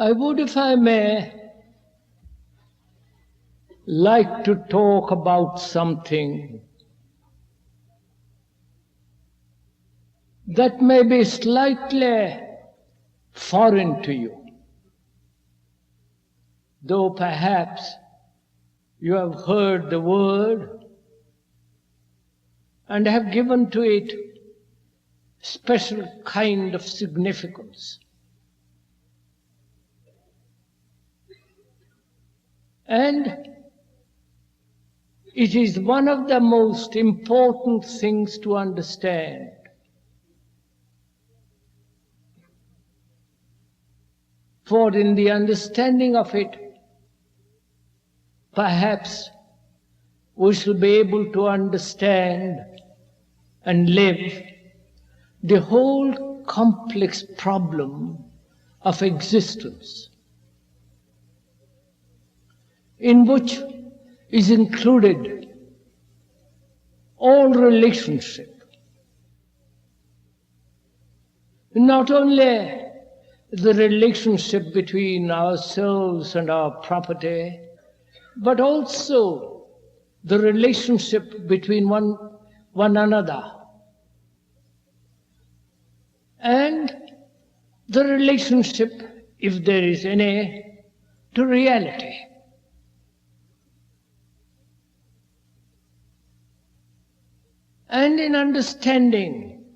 I would, if I may, like to talk about something that may be slightly foreign to you, though perhaps you have heard the word and have given to it special kind of significance. And it is one of the most important things to understand. For in the understanding of it, perhaps we shall be able to understand and live the whole complex problem of existence, in which is included all relationship, not only the relationship between ourselves and our property, but also the relationship between one another, and the relationship, if there is any, to reality. And in understanding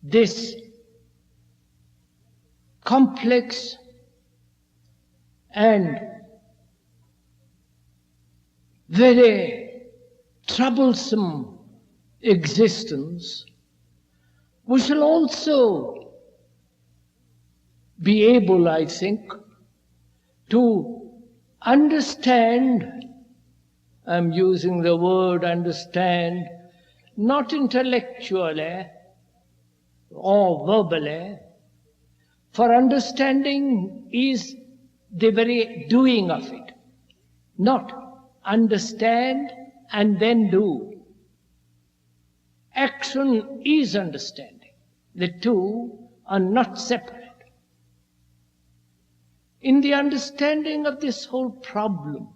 this complex and very troublesome existence, we shall also be able, I think, to understand, I'm using the word understand, not intellectually or verbally, for understanding is the very doing of it, not understand and then do. Action is understanding. The two are not separate. In the understanding of this whole problem,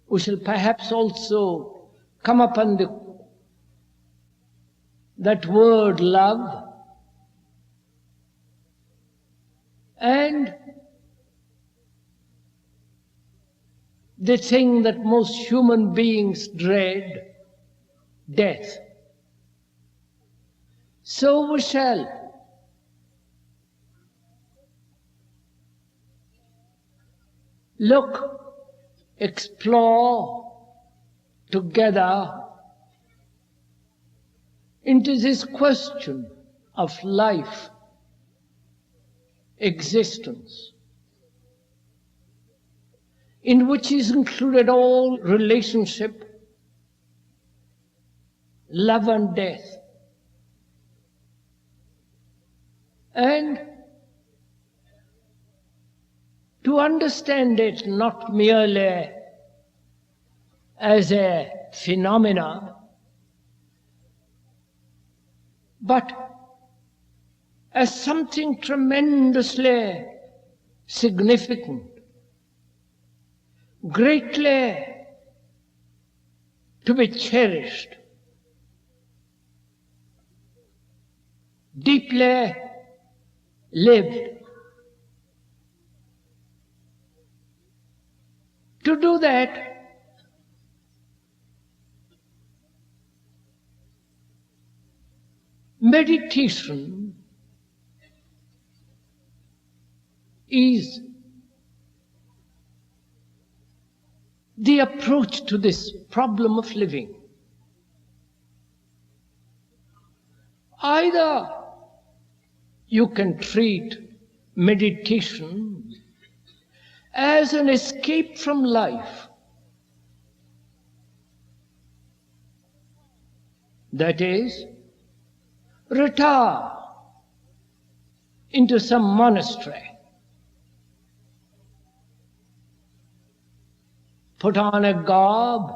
we shall perhaps also come upon that word love, and the thing that most human beings dread, death. So we shall look, explore together into this question of life, existence, in which is included all relationship, love and death. And to understand it not merely as a phenomena, but as something tremendously significant, greatly to be cherished, deeply lived. To do that, meditation is the approach to this problem of living. Either you can treat meditation as an escape from life, that is, retire into some monastery, put on a garb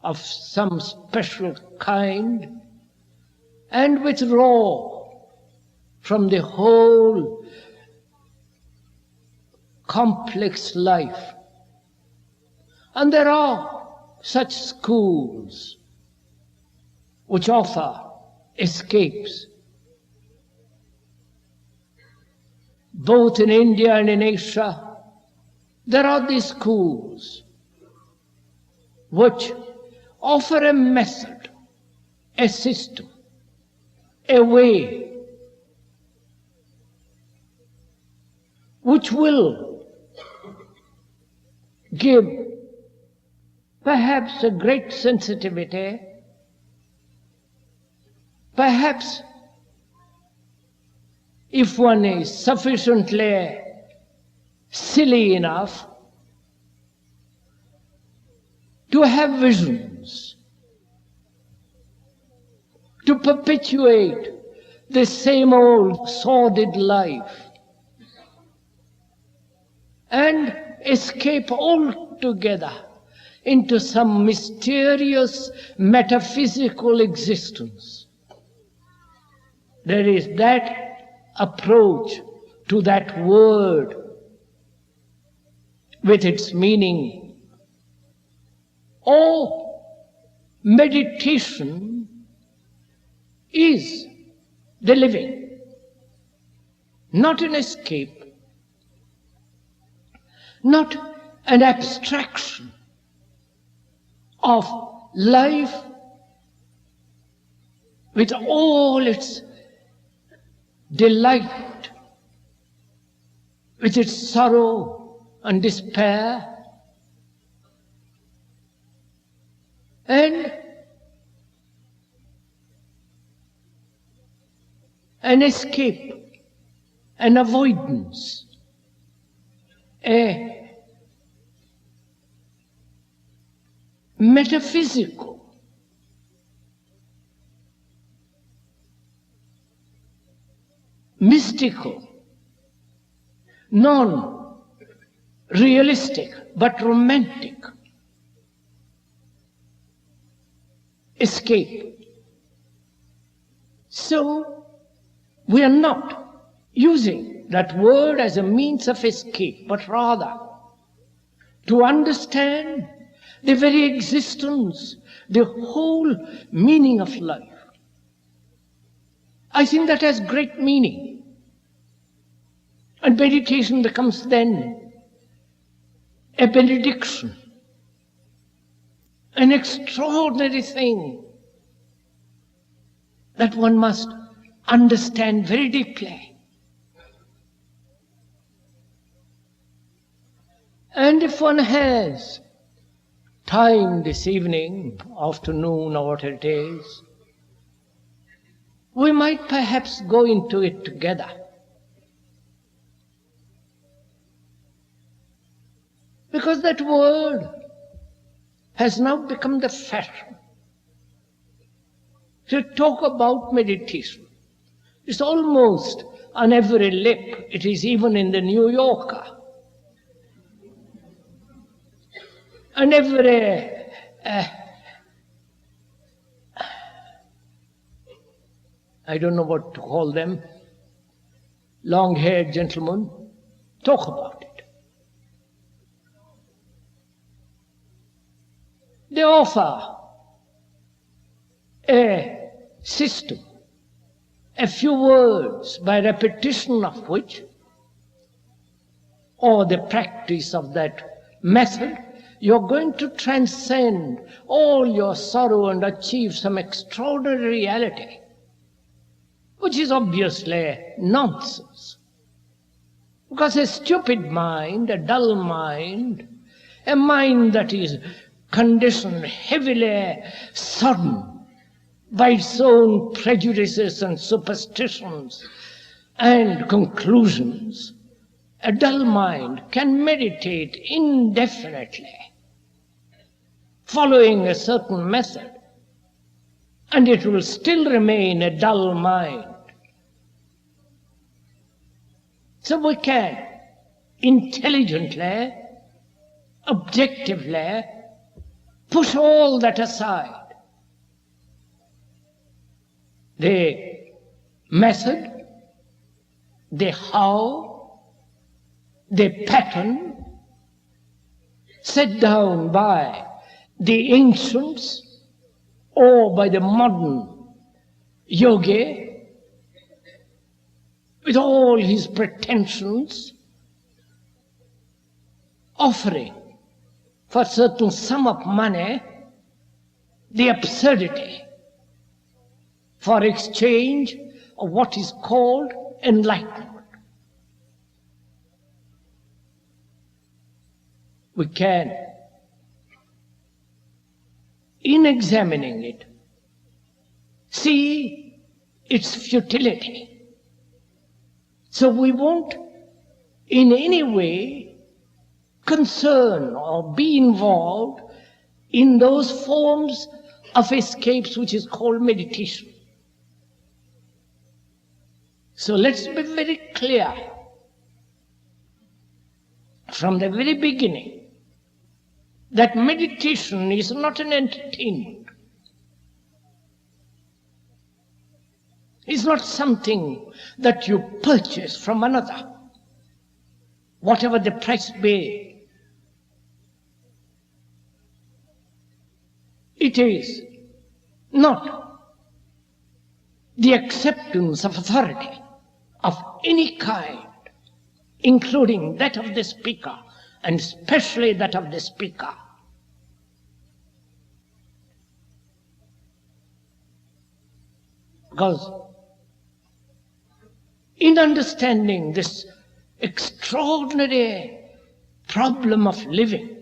of some special kind, and withdraw from the whole complex life. And there are such schools which offer escapes, both in India and in Asia. There are these schools which offer a method, a system, a way which will give perhaps a great sensitivity, perhaps if one is sufficiently silly enough to have visions, to perpetuate the same old sordid life and escape altogether into some mysterious metaphysical existence. There is that approach to that word with its meaning. Or meditation is the living, not an escape, not an abstraction of life with all its delight, with its sorrow and despair, and an escape, an avoidance, a metaphysical, mystical, non-realistic but romantic escape. So we are not using that word as a means of escape, but rather to understand the very existence, the whole meaning of life. I think that has great meaning. And meditation becomes then a benediction, an extraordinary thing that one must understand very deeply. And if one has time this evening, afternoon, or what it is, we might perhaps go into it together. Because that word has now become the fashion to talk about meditation. It's almost on every lip. It is even in the New Yorker. And every I don't know what to call them, long-haired gentlemen talk about it. They offer a system, a few words by repetition of which, or the practice of that method, you're going to transcend all your sorrow and achieve some extraordinary reality, which is obviously nonsense. Because a stupid mind, a dull mind, a mind that is conditioned, heavily sodden by its own prejudices and superstitions and conclusions, a dull mind can meditate indefinitely, following a certain method, and it will still remain a dull mind. So we can intelligently, objectively, push all that aside. The method, the how, the pattern set down by the ancients or by the modern yogi with all his pretensions, offering for a certain sum of money the absurdity for exchange of what is called enlightenment. We can, in examining it, see its futility. So we won't in any way concern or be involved in those forms of escapes which is called meditation. So let's be very clear from the very beginning that meditation is not an entertainment. It's not something that you purchase from another, whatever the price be. It is not the acceptance of authority of any kind, including that of the speaker, and especially that of the speaker. Because in understanding this extraordinary problem of living,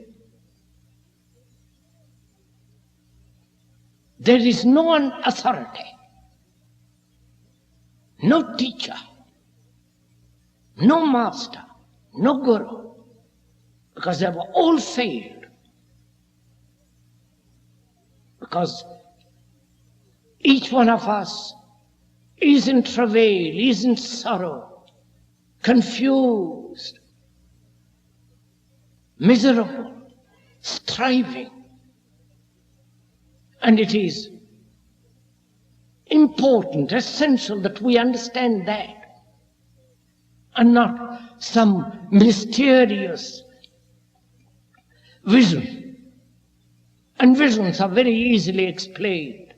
there is no one authority, no teacher, no master, no guru, because they have all failed. Because each one of us is in travail, is in sorrow, confused, miserable, striving. And it is important, essential that we understand that, and not some mysterious vision. And visions are very easily explained.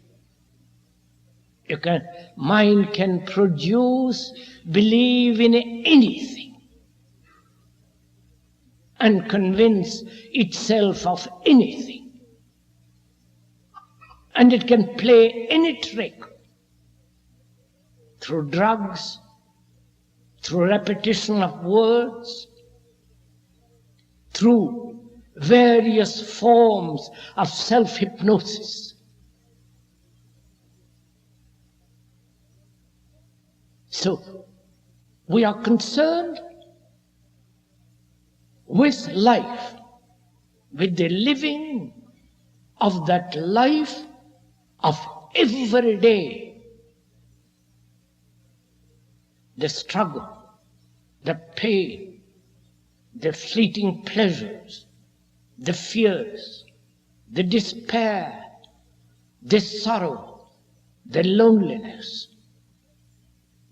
Mind can produce, believe in anything, and convince itself of anything. And it can play any trick through drugs, through repetition of words, through various forms of self-hypnosis. So we are concerned with life, with the living of that life of every day, the struggle, the pain, the fleeting pleasures, the fears, the despair, the sorrow, the loneliness,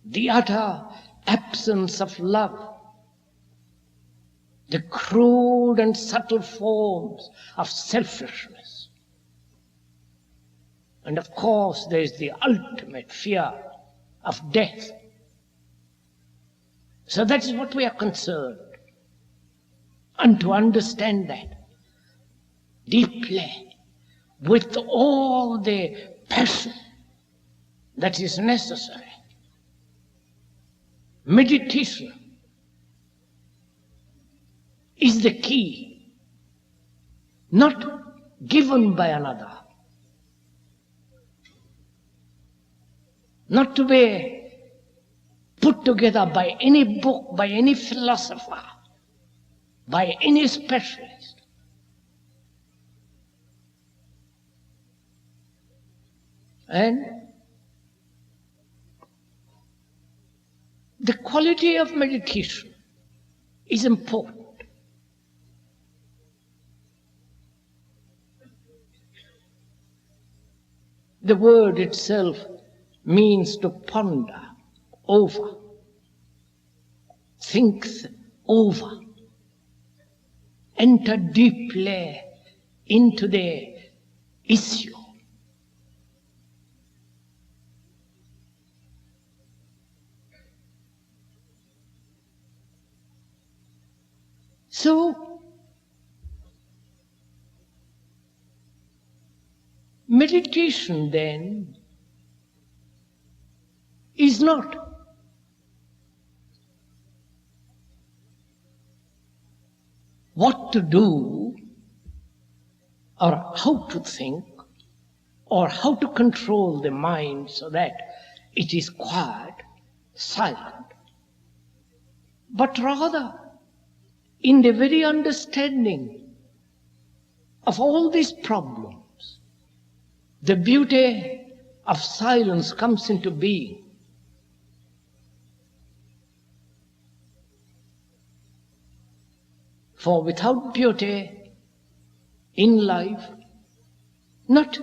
the utter absence of love, the crude and subtle forms of selfishness. And of course, there is the ultimate fear of death. So that is what we are concerned. And to understand that deeply, with all the passion that is necessary, meditation is the key, not given by another, not to be put together by any book, by any philosopher, by any specialist. And the quality of meditation is important. The word itself means to ponder over, think over. enter deeply into the issue. So, meditation then is not what to do or how to think or how to control the mind so that it is quiet, silent, but rather in the very understanding of all these problems, the beauty of silence comes into being. For without beauty in life, not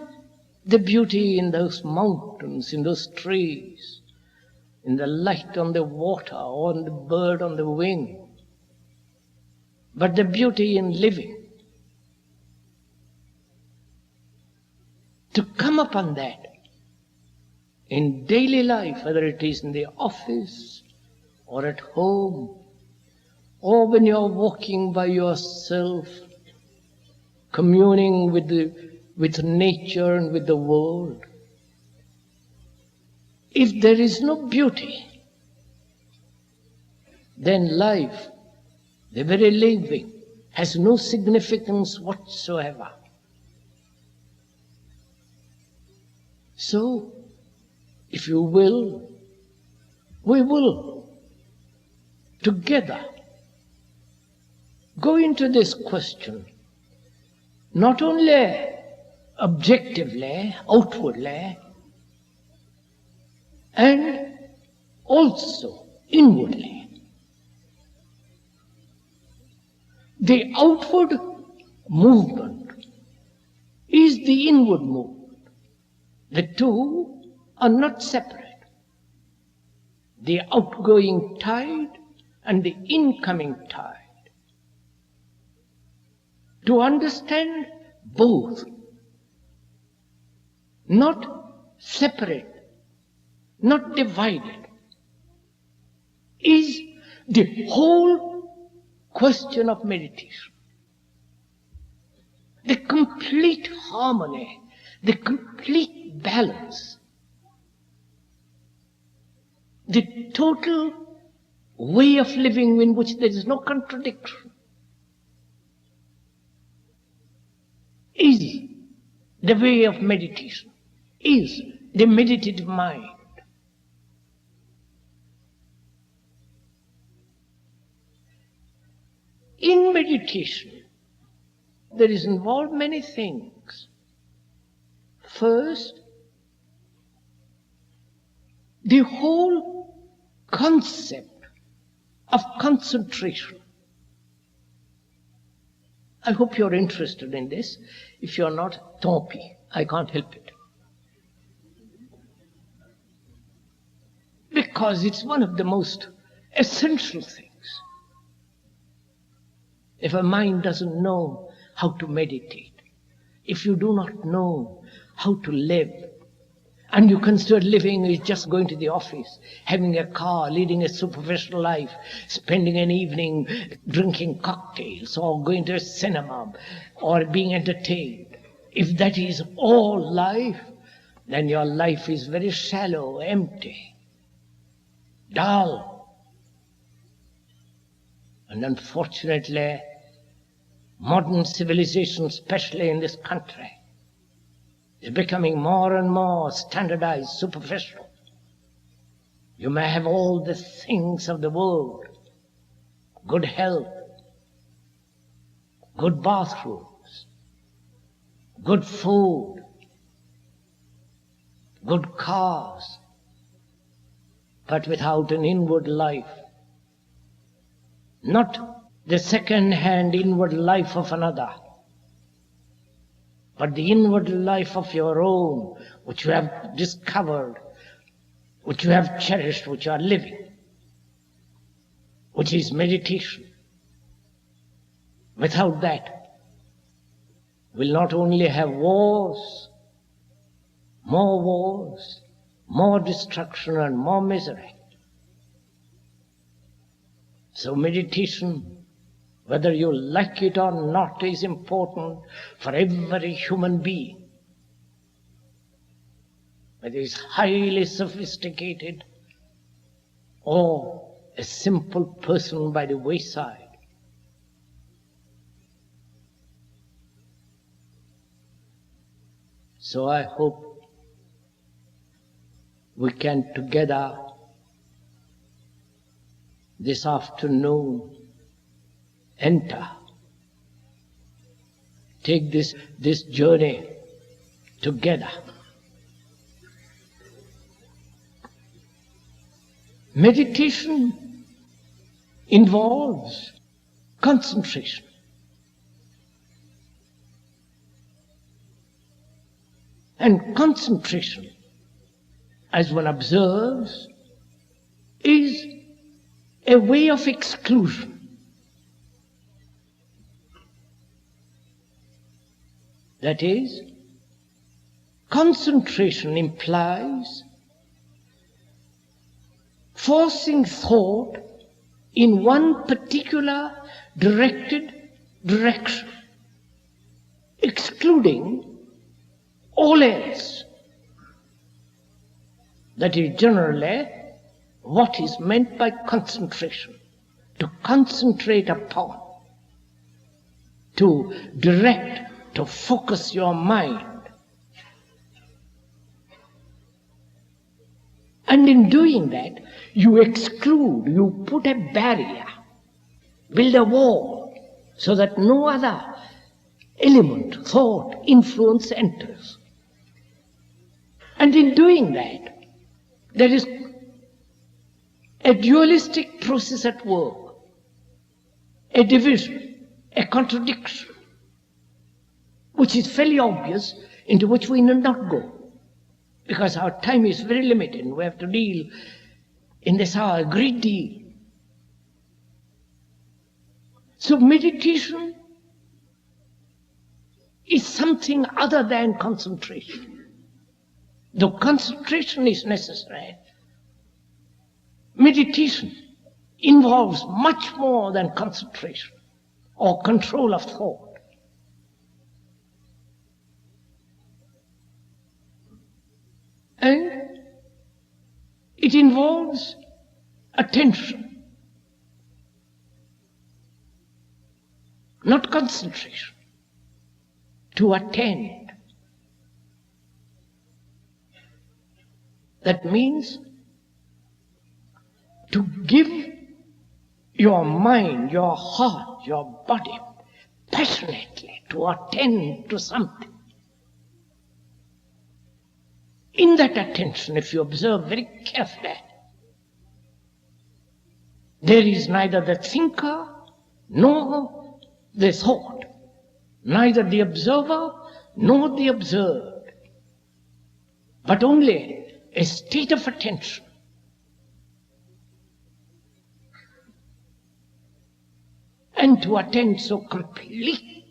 the beauty in those mountains, in those trees, in the light on the water or on the bird on the wing, but the beauty in living. To come upon that in daily life, whether it is in the office or at home, or when you're walking by yourself, communing with nature and with the world. If there is no beauty, then life, the very living, has no significance whatsoever. So, if you will, we will together go into this question, not only objectively, outwardly, and also inwardly. The outward movement is the inward movement. The two are not separate. The outgoing tide and the incoming tide. To understand both, not separate, not divided, is the whole question of meditation. The complete harmony, the complete balance, the total way of living in which there is no contradiction, is the way of meditation, is the meditative mind. In meditation, there is involved many things. First, the whole concept of concentration. I hope you're interested in this. If you're not, tant pis, I can't help it. Because it's one of the most essential things. If a mind doesn't know how to meditate, if you do not know how to live, and you consider living is just going to the office, having a car, leading a superficial life, spending an evening drinking cocktails, or going to a cinema, or being entertained. If that is all life, then your life is very shallow, empty, dull. And unfortunately, modern civilization, especially in this country, is becoming more and more standardized, superficial. You may have all the things of the world, good health, good bathrooms, good food, good cars, but without an inward life. Not the second-hand inward life of another, but the inward life of your own, which you have discovered, which you have cherished, which you are living, which is meditation. Without that, we'll not only have wars, more destruction and more misery. So meditation, whether you like it or not, is important for every human being. Whether it's highly sophisticated or a simple person by the wayside. So I hope we can together this afternoon take this journey together. Meditation involves concentration. And concentration, as one observes, is a way of exclusion. That is, concentration implies forcing thought in one particular directed direction, excluding all else. That is generally what is meant by concentration. To concentrate upon, to direct, to focus your mind. And in doing that, you exclude, you put a barrier, build a wall, so that no other element, thought, influence enters. And in doing that, there is a dualistic process at work, a division, a contradiction, which is fairly obvious, into which we need not go, because our time is very limited and we have to deal in this hour a great deal. So meditation is something other than concentration. Though concentration is necessary, meditation involves much more than concentration or control of thought. And it involves attention, not concentration, to attend. That means to give your mind, your heart, your body passionately to attend to something. In that attention, if you observe very carefully, there is neither the thinker nor the thought, neither the observer nor the observed, but only a state of attention. And to attend so completely,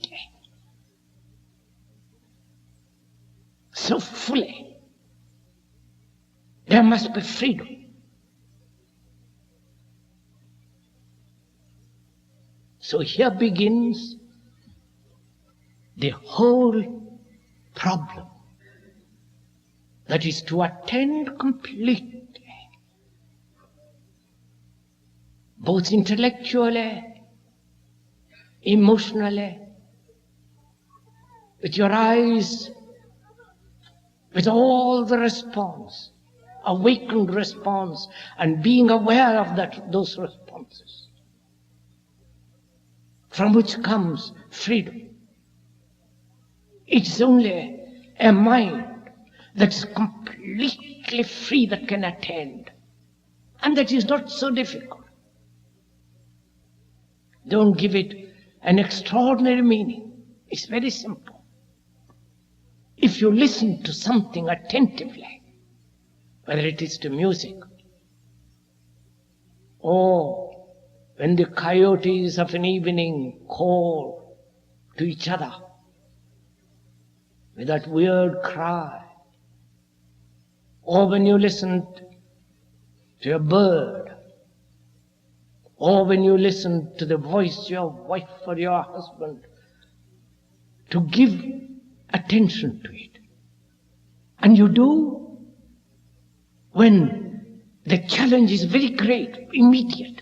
so fully, there must be freedom. So here begins the whole problem. That is to attend completely, both intellectually, emotionally, with your eyes, with all the response, awakened response, and being aware of those responses, from which comes freedom. It's only a mind that is completely free that can attend. And that is not so difficult. Don't give it an extraordinary meaning. It's very simple. If you listen to something attentively, whether it is to music or when the coyotes of an evening call to each other with that weird cry, or when you listen to a bird, or when you listen to the voice of your wife or your husband, to give attention to it. And you do when the challenge is very great, immediate.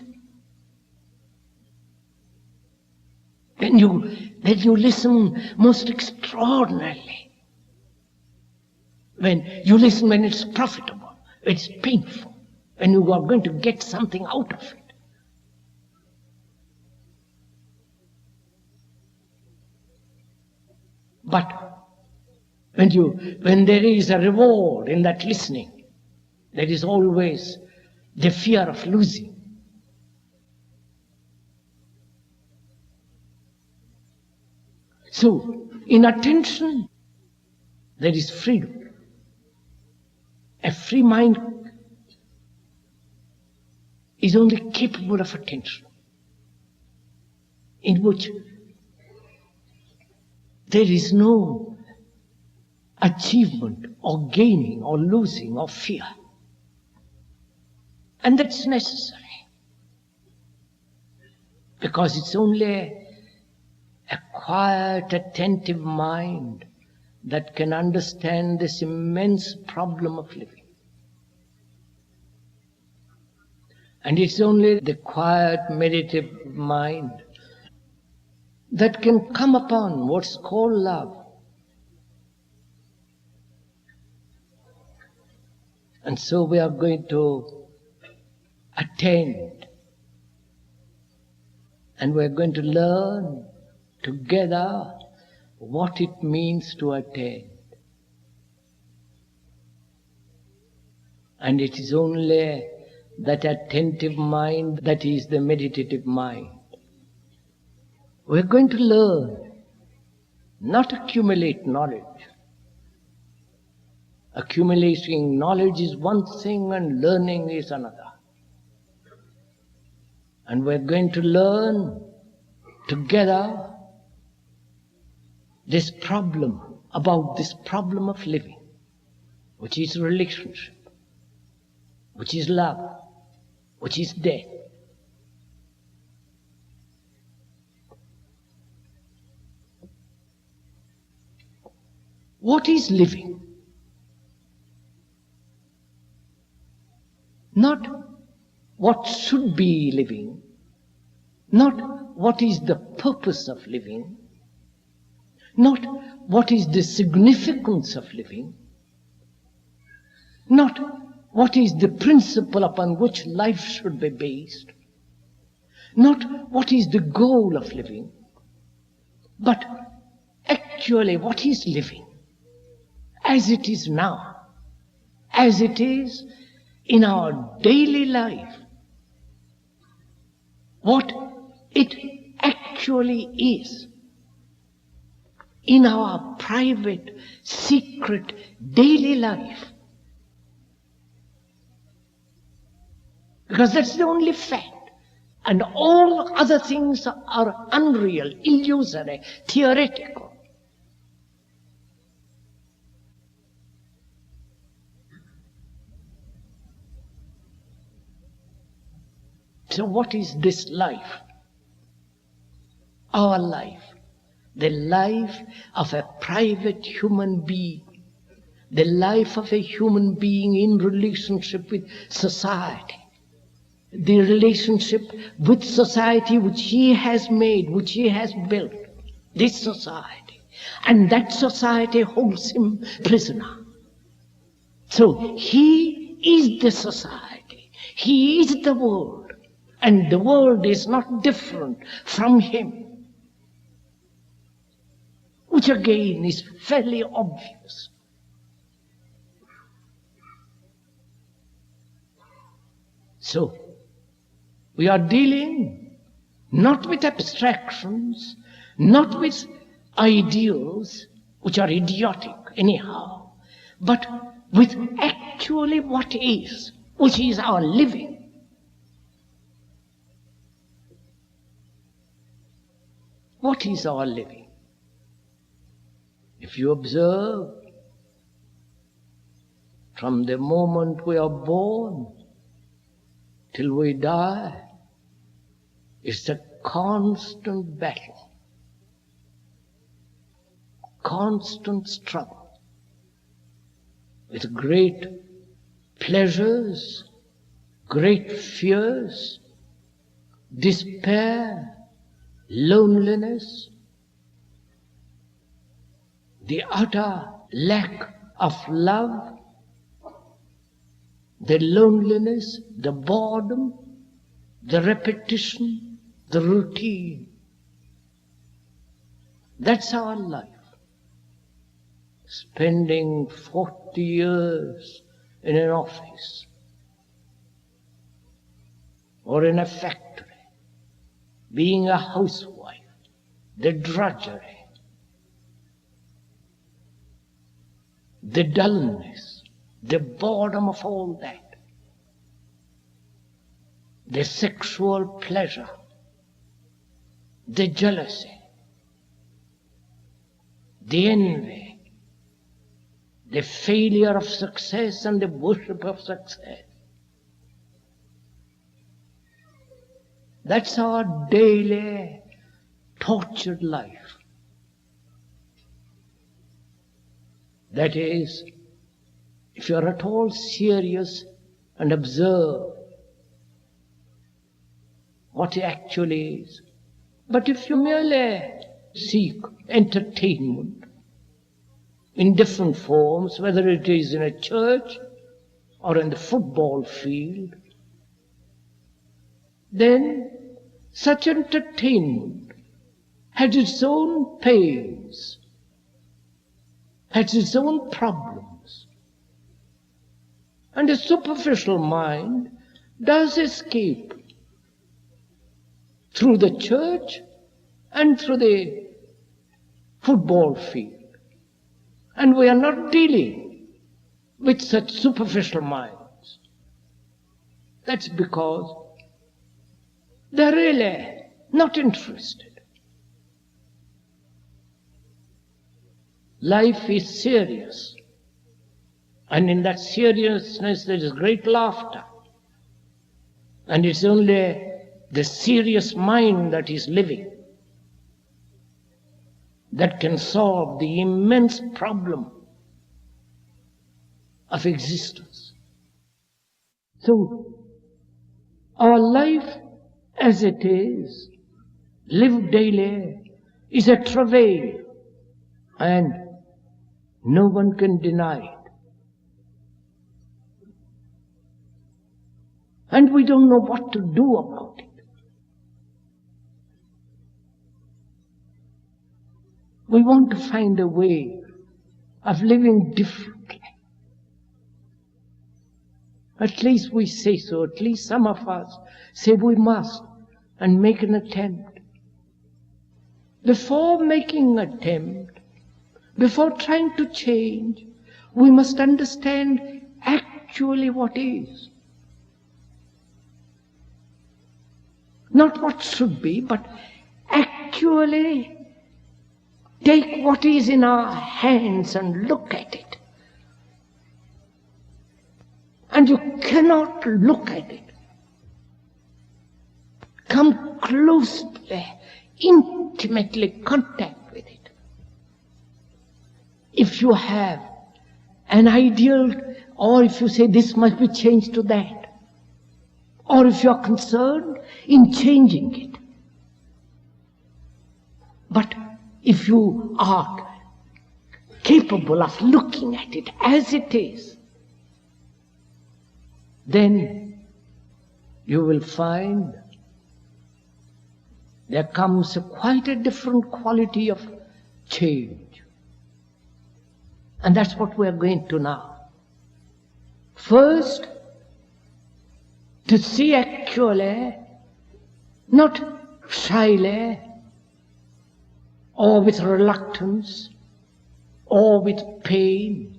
Then you listen most extraordinarily. When you listen when it's profitable, it's painful, when you are going to get something out of it. But when there is a reward in that listening, there is always the fear of losing. So, in attention, there is freedom. A free mind is only capable of attention, in which there is no achievement or gaining or losing or fear. And that's necessary, because it's only a quiet, attentive mind that can understand this immense problem of living. And it's only the quiet, meditative mind that can come upon what's called love. And so we are going to attend, and we're going to learn together what it means to attend. And it is only that attentive mind that is the meditative mind. We're going to learn, not accumulate knowledge. Accumulating knowledge is one thing and learning is another. And we're going to learn together this problem, about this problem of living, which is relationship, which is love, which is death. What is living? Not what should be living, not what is the purpose of living, not what is the significance of living, not what is the principle upon which life should be based, not what is the goal of living, but actually what is living as it is now, as it is in our daily life, what it actually is in our private, secret, daily life. Because that's the only fact. And all other things are unreal, illusory, theoretical. So what is this life? Our life. The life of a private human being. The life of a human being in relationship with society. The relationship with society which he has made, which he has built. This society. And that society holds him prisoner. So he is the society. He is the world. And the world is not different from him, which again is fairly obvious. So, we are dealing not with abstractions, not with ideals, which are idiotic anyhow, but with actually what is, which is our living. What is our living? If you observe, from the moment we are born till we die, it's a constant battle, constant struggle with great pleasures, great fears, despair, loneliness, the utter lack of love, the loneliness, the boredom, the repetition, the routine. That's our life. Spending 40 years in an office or in a factory, being a housewife, the drudgery, the dullness, the boredom of all that, the sexual pleasure, the jealousy, the envy, the failure of success and the worship of success. That's our daily tortured life. That is, if you are at all serious and observe what it actually is. But if you merely seek entertainment in different forms, whether it is in a church or in the football field, then such entertainment has its own pains, has its own problems. And the superficial mind does escape through the church and through the football field. And we are not dealing with such superficial minds. That's because they're really not interested. Life is serious. And in that seriousness there is great laughter. And it's only the serious mind that is living that can solve the immense problem of existence. So, our life as it is, lived daily, is a travail, and no one can deny it. And we don't know what to do about it. We want to find a way of living differently. At least we say so. At least some of us say we must and make an attempt. Before making an attempt, before trying to change, we must understand actually what is. Not what should be, but actually take what is in our hands and look at it. And you cannot look at it, come closely, intimately contact with it, if you have an ideal, or if you say this must be changed to that, or if you are concerned in changing it. But if you are capable of looking at it as it is, then you will find there comes quite a different quality of change. And that's what we are going to now. First, to see actually, not shyly, or with reluctance, or with pain,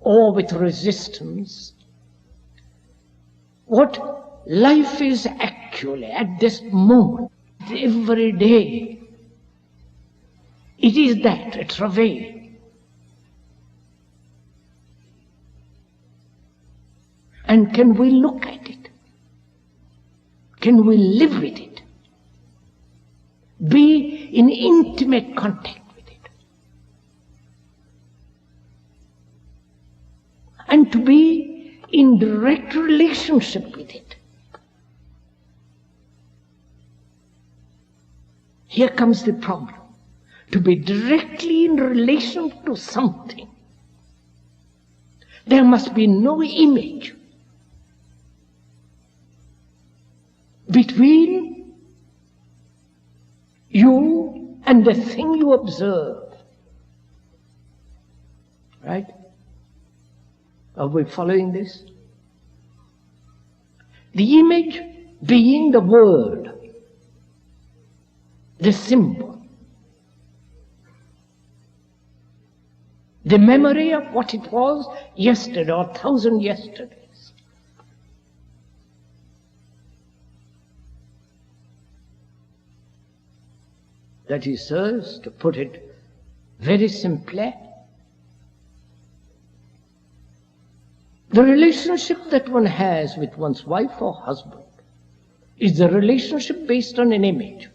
or with resistance, what life is actually at this moment, every day, It is that, a travail. And can we look at it? Can we live with it? Be in intimate contact with it? And to be in direct relationship with it. Here comes the problem. To be directly in relation to something, there must be no image between you and the thing you observe. Right? Are we following this? The image being the word, the symbol, the memory of what it was yesterday or 1,000 yesterdays. That is, sirs, to put it very simply, the relationship that one has with one's wife or husband is the relationship based on an image.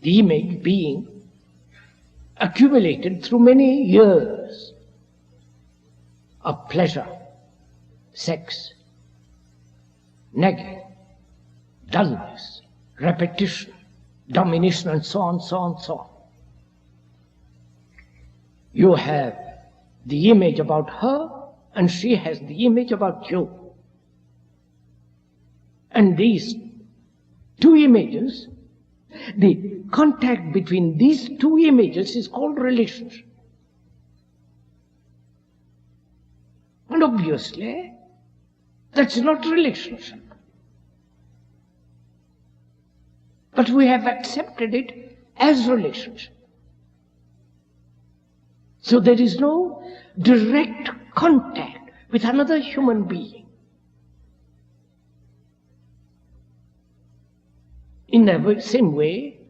The image being accumulated through many years of pleasure, sex, nagging, dullness, repetition, domination, and so on, so on, so on. You have the image about her, and she has the image about you. And these two images, the contact between these two images is called relationship. And obviously, that's not relationship. But we have accepted it as relationship. So there is no direct contact with another human being. In the same way,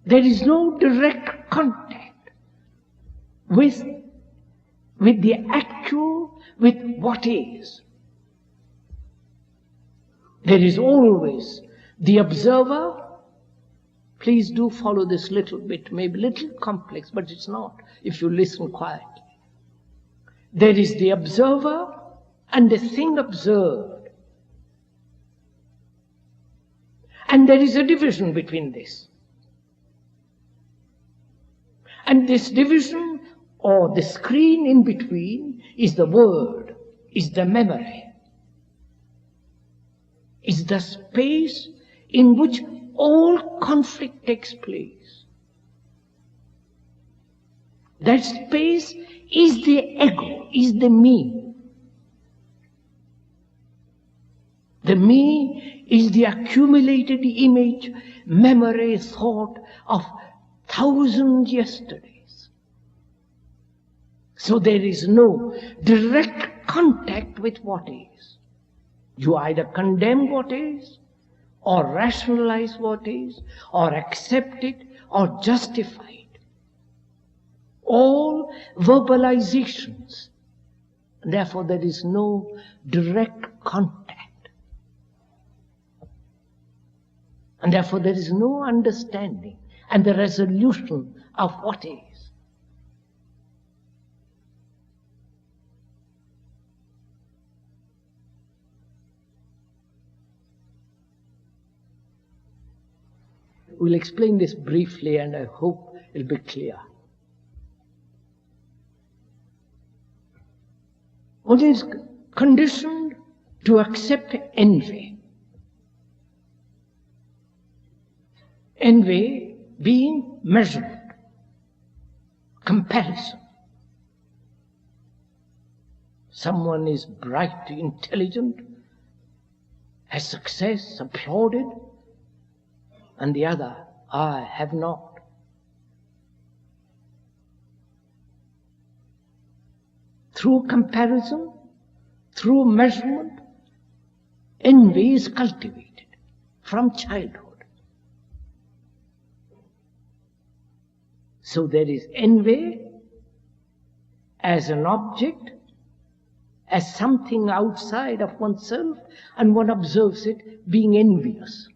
there is no direct contact with the actual, with what is. There is always the observer. Please do follow this little bit, maybe a little complex, but it's not, if you listen quietly. There is the observer and the thing observed. And there is a division between this. And this division, or the screen in between, is the word, is the memory, is the space in which all conflict takes place. That space is the ego, is the me. The me is the accumulated image, memory, thought of 1,000 yesterdays. So there is no direct contact with what is. You either condemn what is, or rationalize what is, or accept it, or justify it. All verbalizations. Therefore, there is no direct contact. And therefore, there is no understanding and the resolution of what is. We'll explain this briefly, and I hope it'll be clear. One is conditioned to accept envy. Envy being measurement, comparison. Someone is bright, intelligent, has success, applauded, and the other, I have not. Through comparison, through measurement, envy is cultivated from childhood. So there is envy as an object, as something outside of oneself, and one observes it being envious.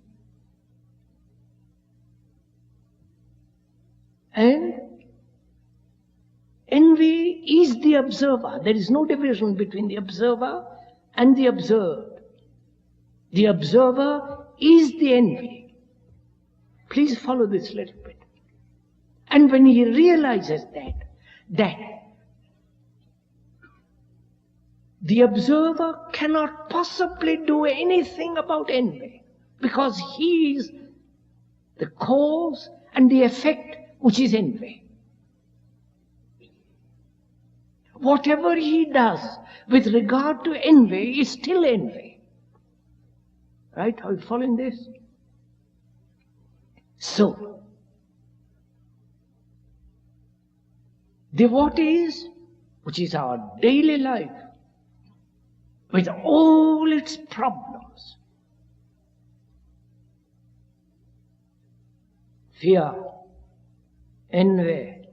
And envy is the observer. There is no division between the observer and the observed. The observer is the envy. Please follow this little bit. And when he realizes that the observer cannot possibly do anything about envy, because he is the cause and the effect, which is envy. Whatever he does with regard to envy is still envy. Right? Are you following this? So, devotees, which is our daily life, with all its problems, fear, envy,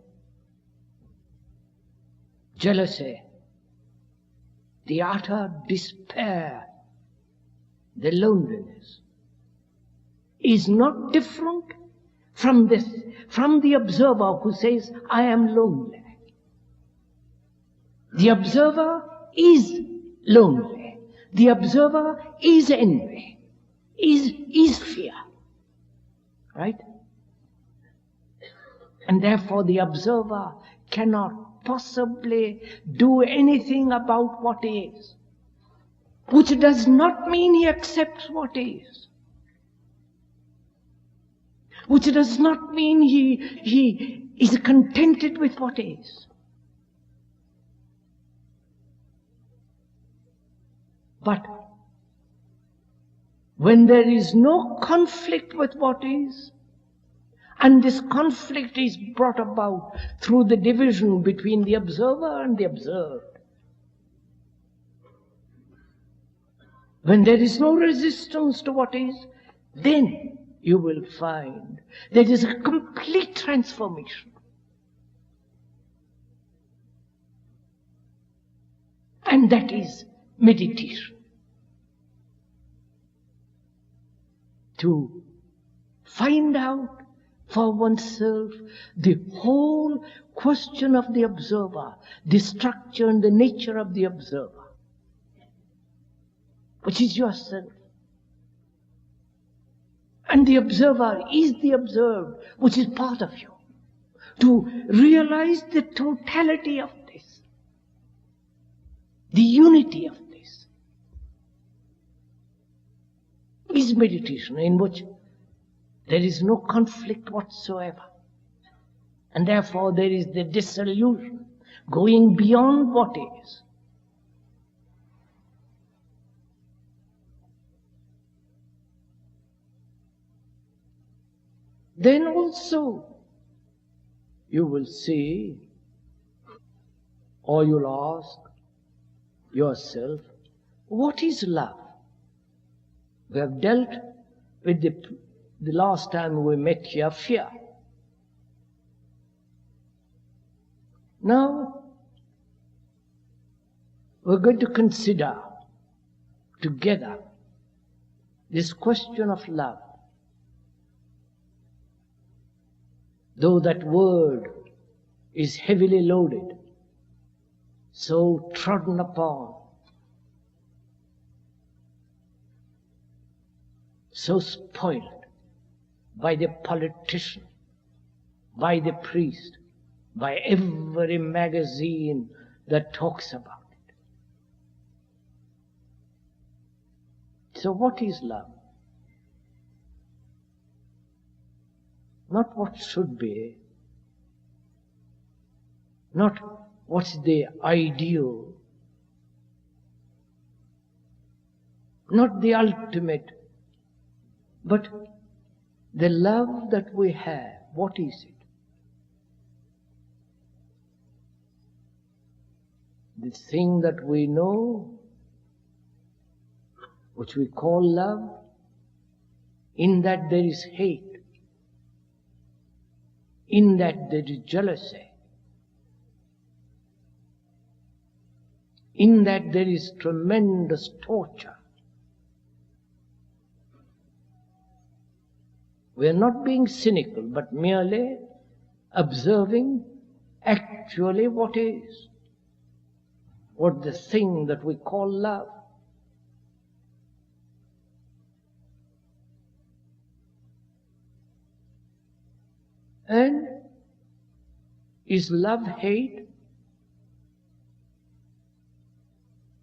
jealousy, the utter despair, the loneliness, is not different from the observer who says, I am lonely. The observer is lonely. The observer is envy, is fear. Right? And therefore the observer cannot possibly do anything about what is. Which does not mean he accepts what is. Which does not mean he is contented with what is. But when there is no conflict with what is, and this conflict is brought about through the division between the observer and the observed, when there is no resistance to what is, then you will find there is a complete transformation. And that is meditation. To find out for oneself the whole question of the observer, the structure and the nature of the observer, which is yourself. And the observer is the observed, which is part of you. To realize the totality of this, the unity of this, is meditation in which there is no conflict whatsoever. And therefore there is the dissolution, going beyond what is. Then also you will see, or you'll ask yourself, what is love? We have dealt with the last time we met here, fear. Now we're going to consider together this question of love. Though that word is heavily loaded, so trodden upon, so spoiled by the politician, by the priest, by every magazine that talks about it. So what is love? Not what should be, not what's the ideal, not the ultimate, but the love that we have. What is it? The thing that we know, which we call love, in that there is hate. In that there is jealousy. In that there is tremendous torture. We are not being cynical, but merely observing actually what is, what the thing that we call love. And is love hate?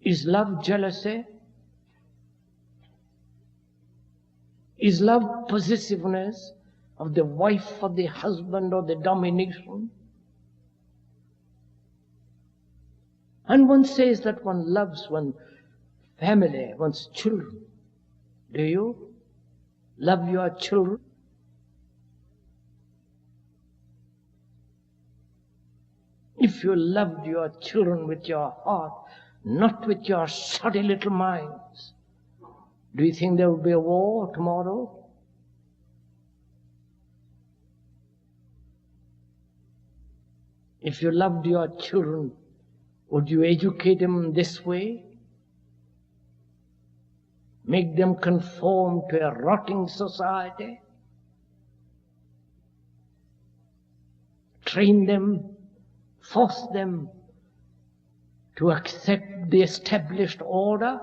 Is love jealousy? Is love possessiveness of the wife or the husband or the domination? And one says that one loves one's family, one's children. Do you love your children? If you loved your children with your heart, not with your shoddy little minds, do you think there will be a war tomorrow? If you loved your children, would you educate them this way? Make them conform to a rotting society? Train them, force them to accept the established order?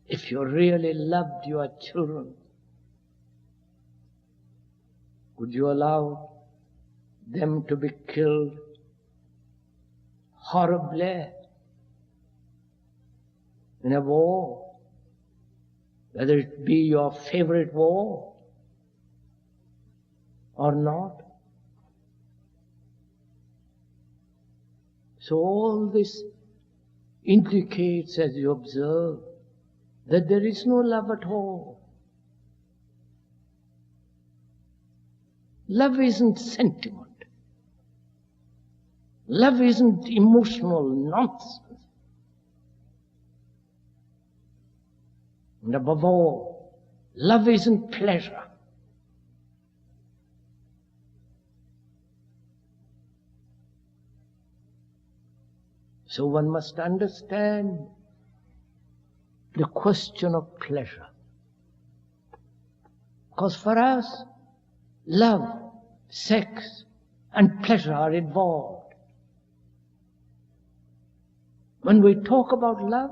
If you really loved your children, would you allow them to be killed horribly in a war, whether it be your favorite war or not? So all this indicates, as you observe, that there is no love at all. Love isn't sentiment. Love isn't emotional nonsense. And above all, love isn't pleasure. So one must understand the question of pleasure. Because for us, love, sex, and pleasure are involved. When we talk about love,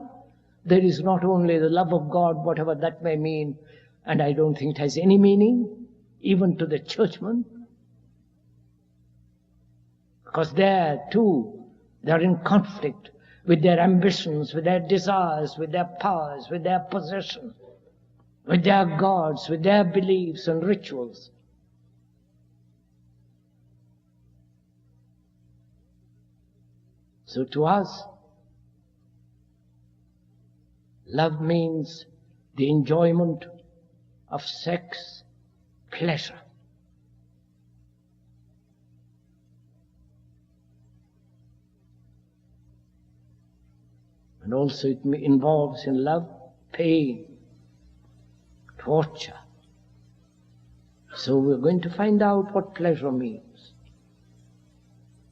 there is not only the love of God, whatever that may mean, and I don't think it has any meaning, even to the churchman. Because there too, they are in conflict with their ambitions, with their desires, with their powers, with their possessions, with their gods, with their beliefs and rituals. So to us, love means the enjoyment of sex, pleasure. And also it involves in love pain, torture. So we're going to find out what pleasure means.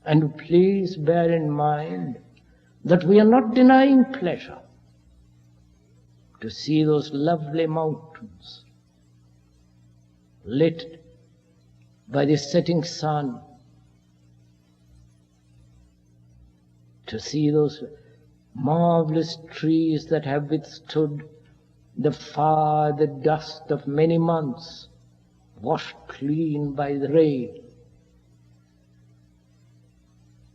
And please bear in mind that we are not denying pleasure. To see those lovely mountains lit by the setting sun, to see those marvelous trees that have withstood the fire, the dust of many months, washed clean by the rain,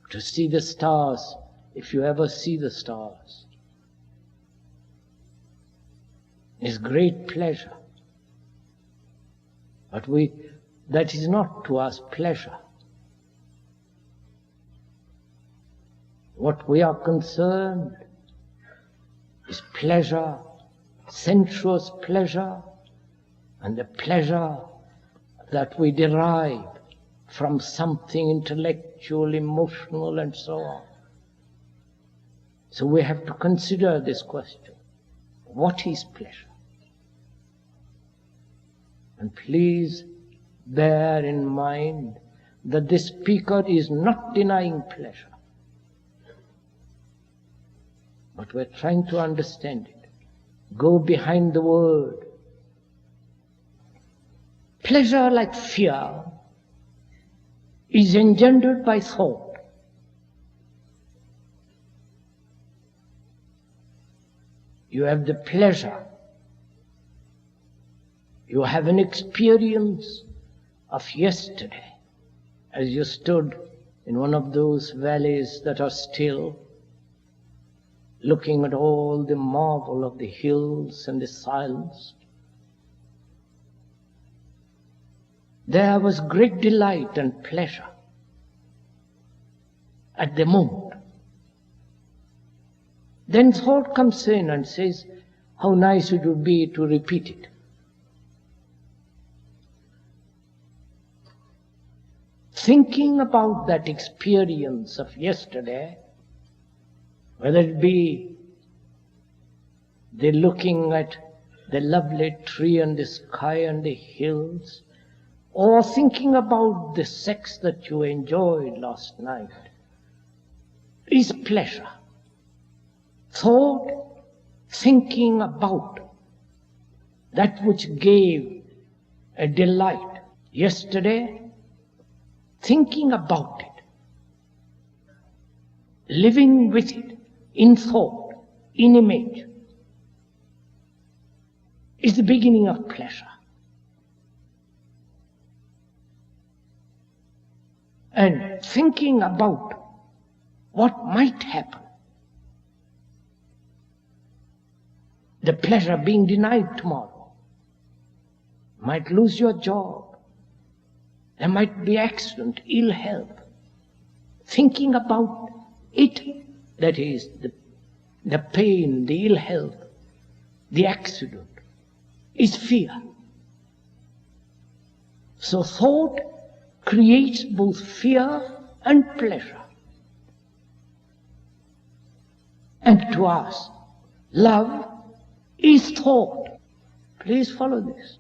to see the stars, if you ever see the stars, is great pleasure. But that is not to us pleasure. What we are concerned is pleasure, sensuous pleasure, and the pleasure that we derive from something intellectual, emotional, and so on. So we have to consider this question. What is pleasure? And please bear in mind that the speaker is not denying pleasure, but we're trying to understand it. Go behind the word. Pleasure, like fear, is engendered by thought. You have the pleasure. You have an experience of yesterday as you stood in one of those valleys that are still, looking at all the marvel of the hills and the silence. There was great delight and pleasure at the moment. Then thought comes in and says, how nice it would be to repeat it. Thinking about that experience of yesterday, whether it be the looking at the lovely tree and the sky and the hills, or thinking about the sex that you enjoyed last night, is pleasure. Thought, thinking about that which gave a delight yesterday, thinking about it, living with it in thought, in image, is the beginning of pleasure. And thinking about what might happen, the pleasure being denied tomorrow, might lose your job, there might be accident, ill health. Thinking about it, that is, the pain, the ill health, the accident, is fear. So thought creates both fear and pleasure. And to us, love is thought. Please follow this.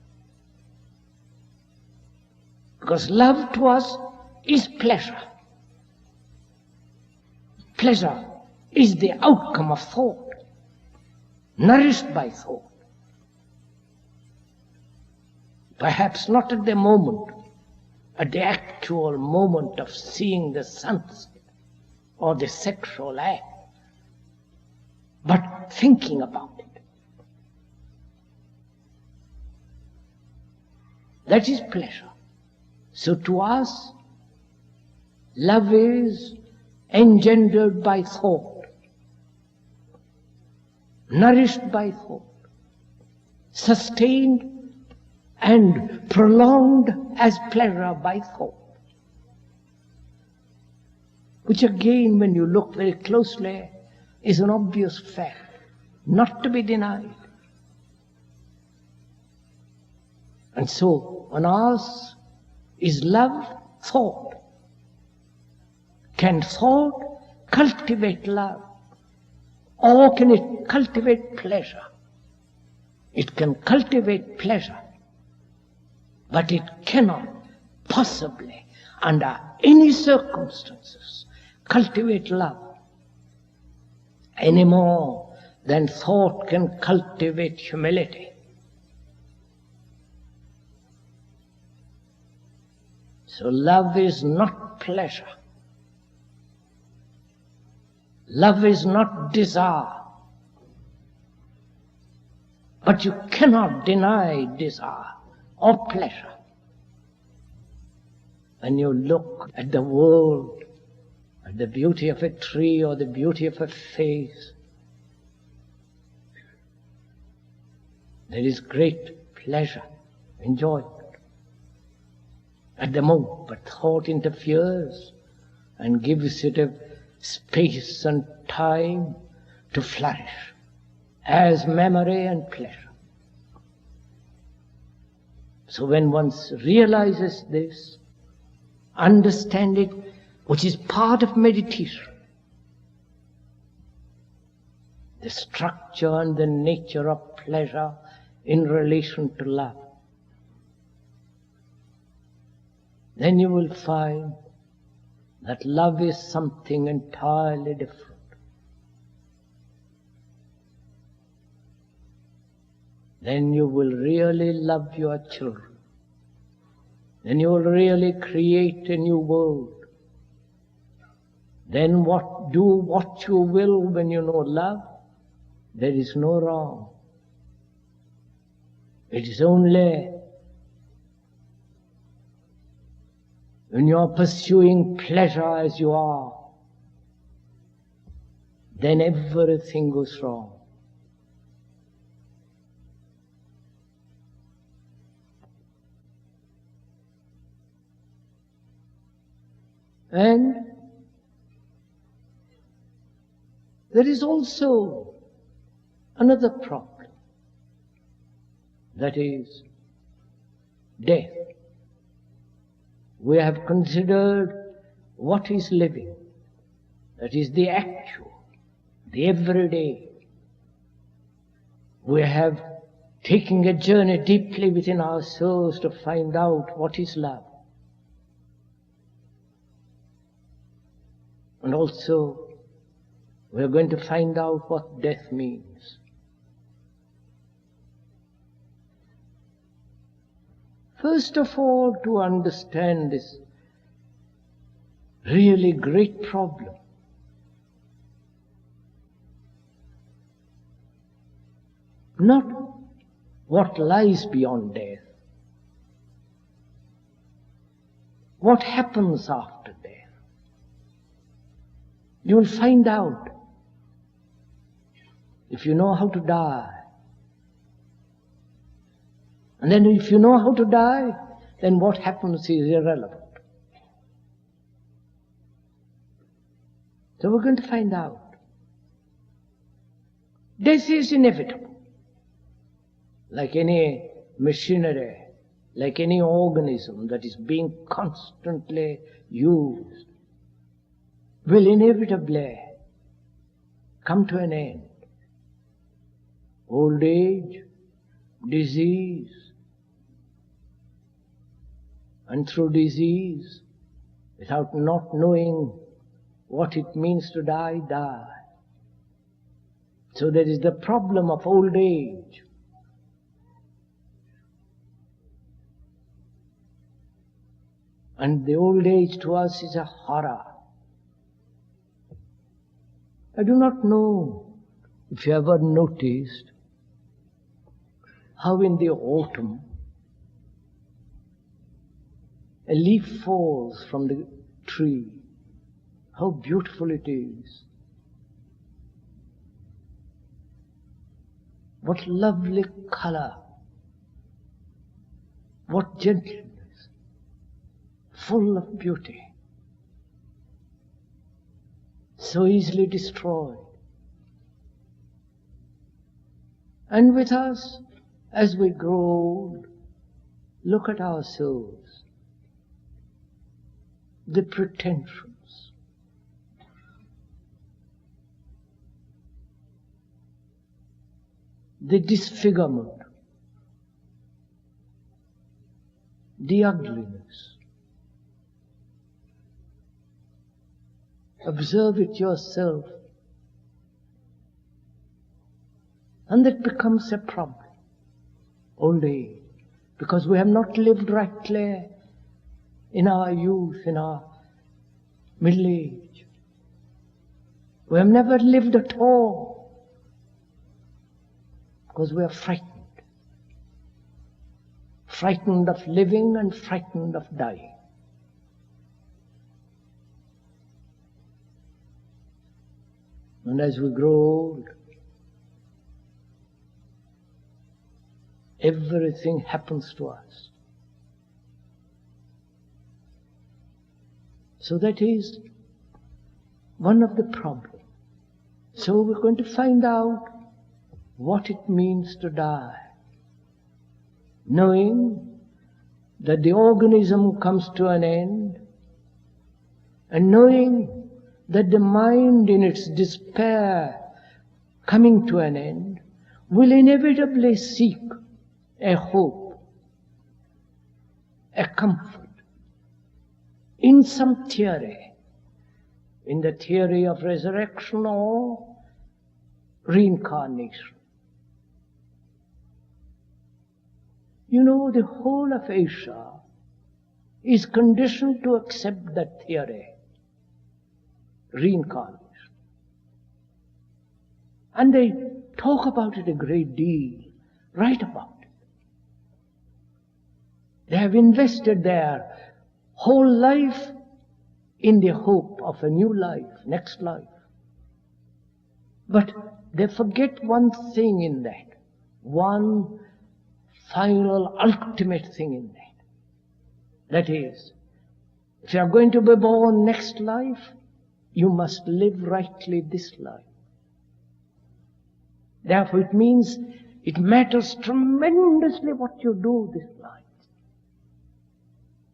Because love to us is pleasure. Pleasure is the outcome of thought, nourished by thought. Perhaps not at the moment, at the actual moment of seeing the sunset or the sexual act, but thinking about it. That is pleasure. So to us, love is engendered by thought, nourished by thought, sustained and prolonged as pleasure by thought, which again, when you look very closely, is an obvious fact, not to be denied. And so, on us, is love thought? Can thought cultivate love? Or can it cultivate pleasure? It can cultivate pleasure, but it cannot possibly, under any circumstances, cultivate love any more than thought can cultivate humility. So love is not pleasure. Love is not desire. But you cannot deny desire or pleasure. When you look at the world, at the beauty of a tree or the beauty of a face, there is great pleasure, enjoyment at the moment, but thought interferes and gives it a space and time to flourish as memory and pleasure. So when one realizes this, understand it, which is part of meditation, the structure and the nature of pleasure in relation to love, then you will find that love is something entirely different. Then you will really love your children. Then you will really create a new world. Then do what you will when you know love. There is no wrong. It is only when you are pursuing pleasure as you are, then everything goes wrong. And there is also another problem, that is death. We have considered what is living, that is the actual, the everyday. We have taken a journey deeply within our souls to find out what is love. And also, we are going to find out what death means. First of all, to understand this really great problem, not what lies beyond death, what happens after death. You will find out if you know how to die. And then if you know how to die, then what happens is irrelevant. So we're going to find out. Death is inevitable. Like any machinery, like any organism that is being constantly used, will inevitably come to an end. Old age, disease, and through disease, without not knowing what it means to die, die. So there is the problem of old age. And the old age to us is a horror. I do not know if you ever noticed how in the autumn a leaf falls from the tree, how beautiful it is. What lovely color, what gentleness, full of beauty. So easily destroyed. And with us, as we grow old, look at our souls, the pretensions, the disfigurement, the ugliness. Observe it yourself. And that becomes a problem. Old age. Because we have not lived rightly in our youth, in our middle age. We have never lived at all. Because we are frightened. Frightened of living and frightened of dying. And as we grow old, everything happens to us. So that is one of the problems. So we're going to find out what it means to die, knowing that the organism comes to an end, and knowing that the mind in its despair coming to an end will inevitably seek a hope, a comfort, in some theory, in the theory of resurrection or reincarnation. You know, the whole of Asia is conditioned to accept that theory, reincarnation. And they talk about it a great deal, write about it. They have invested their whole life in the hope of a new life, next life. But they forget one thing in that, one final, ultimate thing in that. That is, if you are going to be born next life, you must live rightly this life. Therefore it means it matters tremendously what you do this life.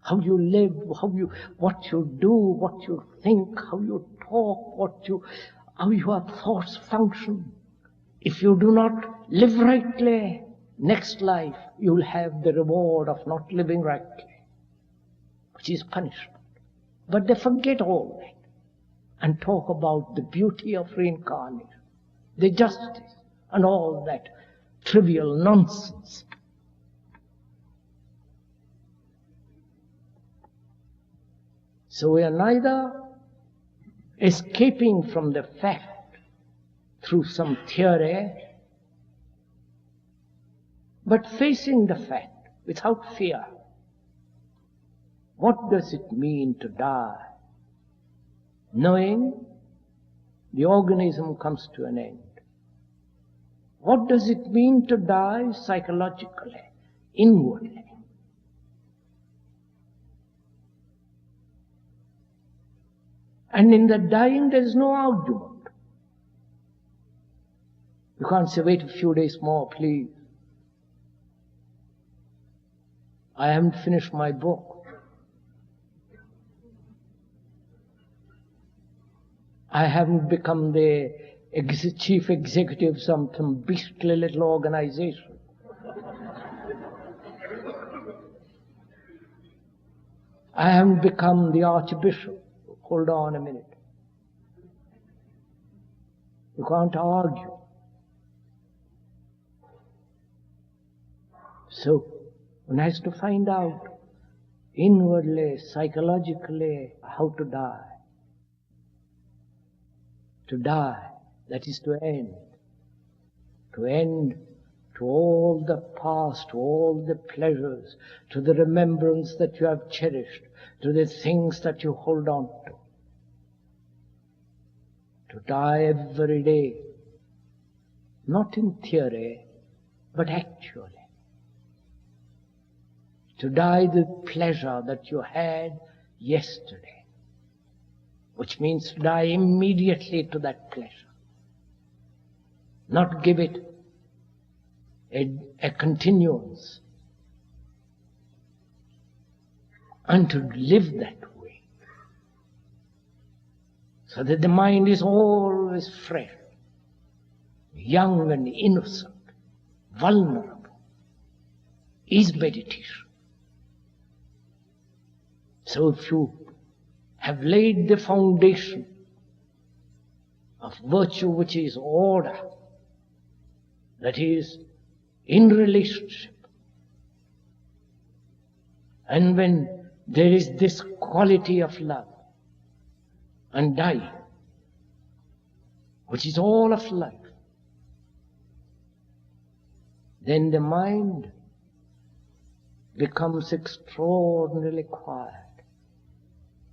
How you live, what you do, what you think, how you talk, how your thoughts function. If you do not live rightly, next life you will have the reward of not living rightly, which is punishment. But they forget all that and talk about the beauty of reincarnation, the justice, and all that trivial nonsense. So we are neither escaping from the fact through some theory, but facing the fact without fear. What does it mean to die? Knowing the organism comes to an end. What does it mean to die psychologically, inwardly? And in the dying there is no argument. You can't say, wait a few days more, please. I haven't finished my book. I haven't become the chief executive of some beastly little organization. I haven't become the archbishop. Hold on a minute. You can't argue. So one has to find out inwardly, psychologically, how to die. To die, that is to end. To end to all the past, to all the pleasures, to the remembrance that you have cherished, to the things that you hold on to. To die every day, not in theory, but actually. To die the pleasure that you had yesterday, which means to die immediately to that pleasure. Not give it a continuance, and to live that way, so that the mind is always fresh, young and innocent, vulnerable, is meditation. So if you have laid the foundation of virtue, which is order, that is, in relationship, and when there is this quality of love and dying, which is all of life, then the mind becomes extraordinarily quiet,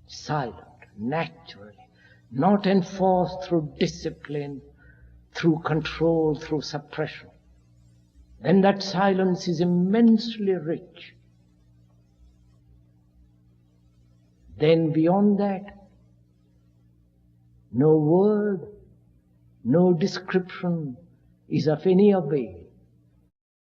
silent, naturally, not enforced through discipline, through control, through suppression. Then that silence is immensely rich. Then beyond that, no word, no description is of any avail.